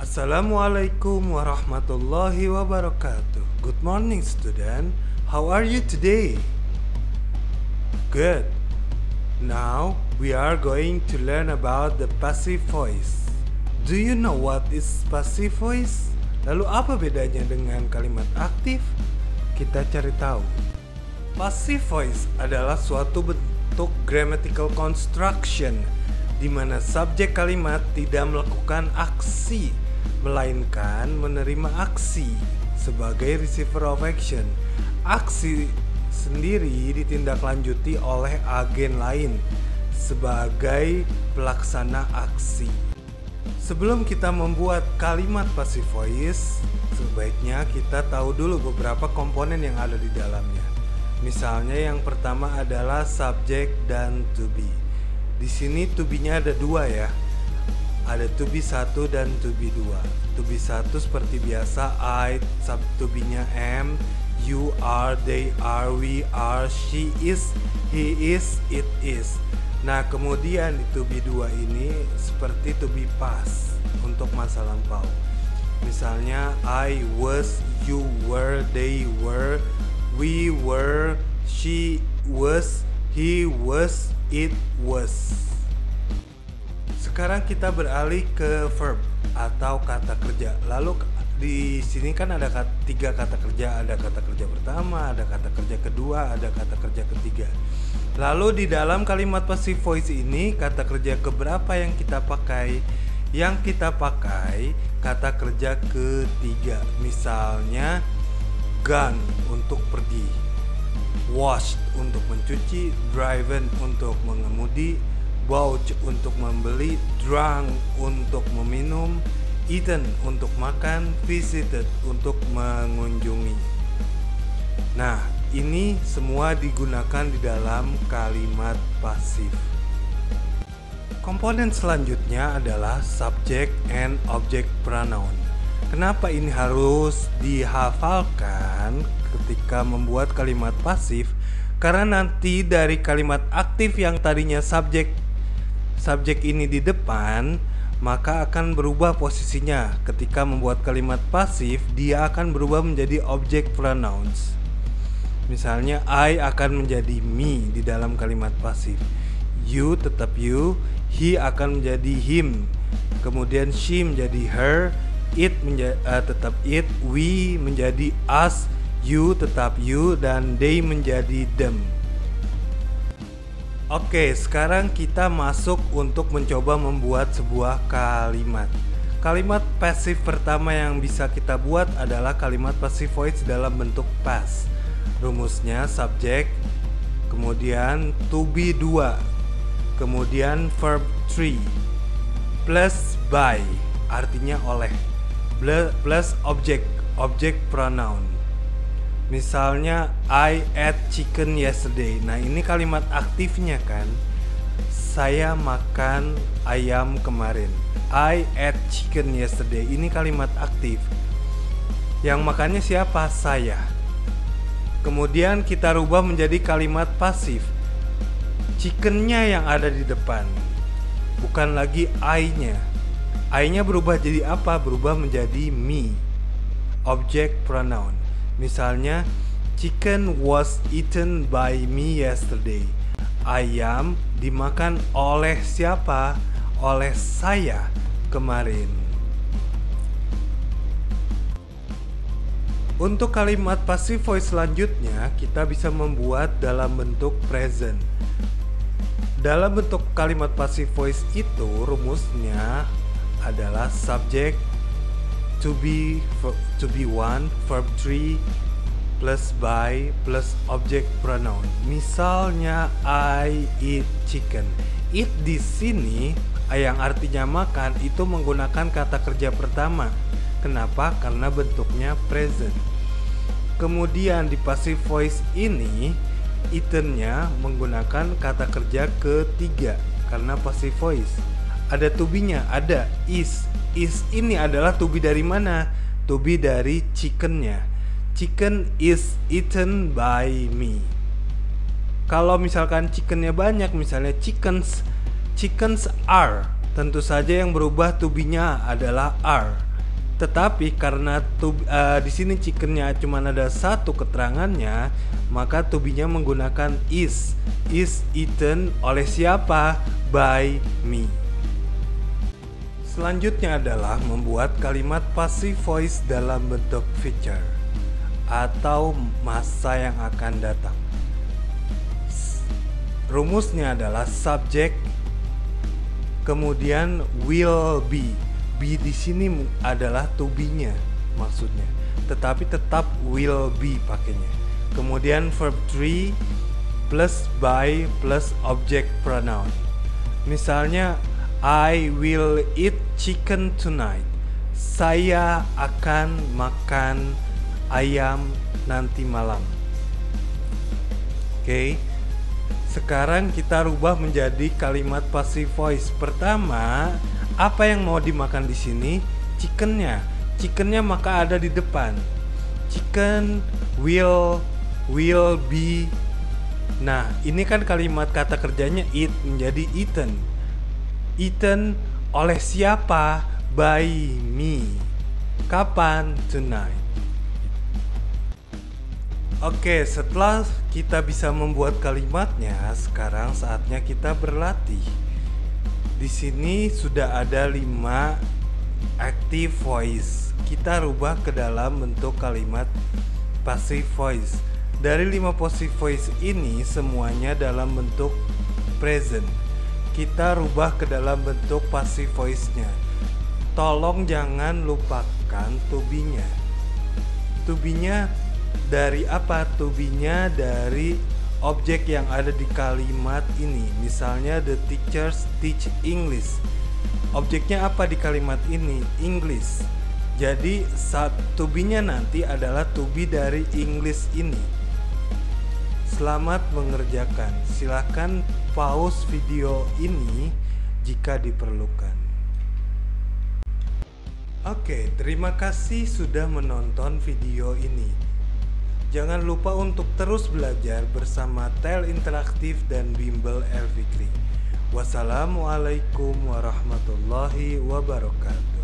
Assalamualaikum warahmatullahi wabarakatuh. Good morning, student. How are you today? Good. Now we are going to learn about the passive voice. Do you know what is passive voice? Lalu apa bedanya dengan kalimat aktif? Kita cari tahu. Passive voice adalah suatu bentuk grammatical construction di mana subjek kalimat tidak melakukan aksi, melainkan menerima aksi sebagai receiver of action. Aksi sendiri ditindaklanjuti oleh agen lain sebagai pelaksana aksi. Sebelum kita membuat kalimat passive voice, sebaiknya kita tahu dulu beberapa komponen yang ada di dalamnya. Misalnya yang pertama adalah subject dan to be. Di sini to be-nya ada dua ya. Ada to be 1 dan to be 2. To be 1 seperti biasa I, sub to be-nya am, you are, they are, we are, she is, he is, it is. Nah, kemudian di to be 2 ini seperti to be past untuk masa lampau. Misalnya I was, you were, they were, we were, she was, he was, it was. Sekarang kita beralih ke verb atau kata kerja. Lalu di sini kan ada tiga kata kerja, ada kata kerja pertama, ada kata kerja kedua, ada kata kerja ketiga. Lalu di dalam kalimat passive voice ini kata kerja keberapa yang kita pakai? Yang kita pakai kata kerja ketiga. Misalnya gone untuk pergi, washed untuk mencuci, driven untuk mengemudi, bought untuk membeli, drunk untuk meminum, eaten untuk makan, visited untuk mengunjungi. Nah, ini semua digunakan di dalam kalimat pasif. Komponen selanjutnya adalah subject and object pronoun. Kenapa ini harus dihafalkan ketika membuat kalimat pasif? Karena nanti dari kalimat aktif yang tadinya subjek ini di depan, maka akan berubah posisinya. Ketika membuat kalimat pasif, dia akan berubah menjadi object pronouns. Misalnya I akan menjadi me di dalam kalimat pasif. You tetap you, he akan menjadi him. Kemudian she menjadi her, it tetap it, we menjadi us, you tetap you, dan they menjadi them. Oke, sekarang kita masuk untuk mencoba membuat sebuah kalimat. Kalimat pasif pertama yang bisa kita buat adalah kalimat passive voice dalam bentuk past. Rumusnya subject, kemudian to be 2, kemudian verb 3, plus by, artinya oleh, plus object pronoun. Misalnya I ate chicken yesterday. Nah, ini kalimat aktifnya kan. Saya makan ayam kemarin. I ate chicken yesterday. Ini kalimat aktif. Yang makannya siapa? Saya. Kemudian kita rubah menjadi kalimat pasif. Chickennya yang ada di depan, bukan lagi I-nya. I-nya berubah jadi apa? Berubah menjadi me, object pronoun. Misalnya, chicken was eaten by me yesterday. Ayam dimakan oleh siapa? Oleh saya kemarin. Untuk kalimat passive voice selanjutnya, kita bisa membuat dalam bentuk present. Dalam bentuk kalimat passive voice itu rumusnya adalah subject, to be 1, verb 3, plus by, plus object pronoun. Misalnya I eat chicken. Eat di sini yang artinya makan itu menggunakan kata kerja pertama. Kenapa? Karena bentuknya present. Kemudian di passive voice ini eaten-nya menggunakan kata kerja ketiga karena passive voice. Ada to be-nya, ada is. Is ini adalah to be dari mana? To be dari chicken-nya. Chicken is eaten by me. Kalau misalkan chickennya banyak, misalnya chickens are, tentu saja yang berubah to be-nya adalah are. Tetapi karena di sini chickennya cuma ada satu keterangannya, maka to be-nya menggunakan is. Is eaten oleh siapa? By me. Selanjutnya adalah membuat kalimat passive voice dalam bentuk future atau masa yang akan datang. Rumusnya adalah subject, kemudian will be. Be di sini adalah to be-nya maksudnya, tetapi tetap will be pakainya. Kemudian verb 3 plus by plus object pronoun. Misalnya I will eat chicken tonight. Saya akan makan ayam nanti malam. Oke. Sekarang kita rubah menjadi kalimat passive voice. Pertama, apa yang mau dimakan di sini? Chickennya. Chickennya maka ada di depan. Chicken will be. Nah, ini kan kalimat kata kerjanya eat menjadi eaten. Eaten oleh siapa? By me. Kapan? Tonight. Oke, setelah kita bisa membuat kalimatnya, sekarang saatnya kita berlatih. Di sini sudah ada 5 active voice. Kita rubah ke dalam bentuk kalimat passive voice. Dari 5 passive voice ini semuanya dalam bentuk present. Kita rubah ke dalam bentuk passive voice-nya. Tolong jangan lupakan to be-nya. To be-nya dari apa? To be-nya dari objek yang ada di kalimat ini. Misalnya the teachers teach English. Objeknya apa di kalimat ini? English. Jadi to be-nya nanti adalah to be dari English ini. Selamat mengerjakan. Silakan pause video ini jika diperlukan. Oke, terima kasih sudah menonton video ini. Jangan lupa untuk terus belajar bersama Tel Interaktif dan Bimbel El Fikri. Wassalamualaikum warahmatullahi wabarakatuh.